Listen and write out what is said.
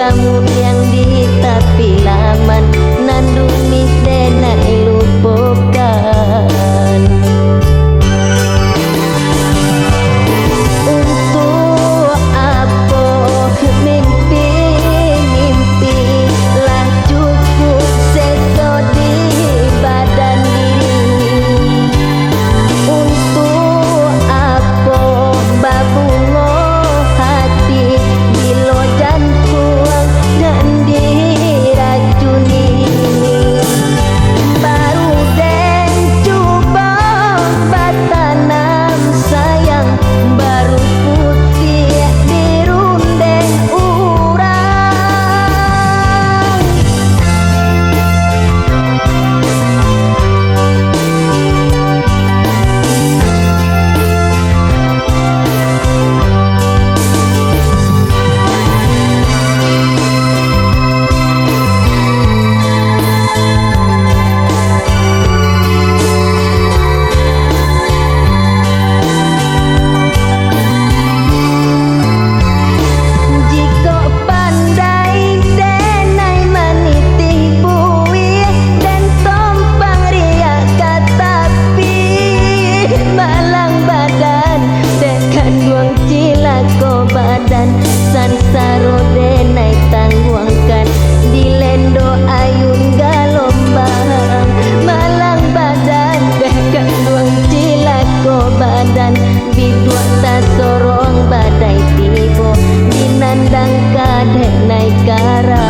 lamun yang di tapi laman nandumi denai lupakan. Untuk apa mimpi-mimpi lah cukup seso di badan diri. Untuk apa babungo hati bilo jantung dan diracuni. Baru den coba batanam sayang baru putih dirundeng urang. Jika pandai denai menitih buih dan tompang riak katapi malang badan dekan duang cilako badan sansaro denai tangguangkan dilendo ayun galombang malang badan dekan duang cilako badan bidua tak sorong badai tibo dinandang kadek naik kara.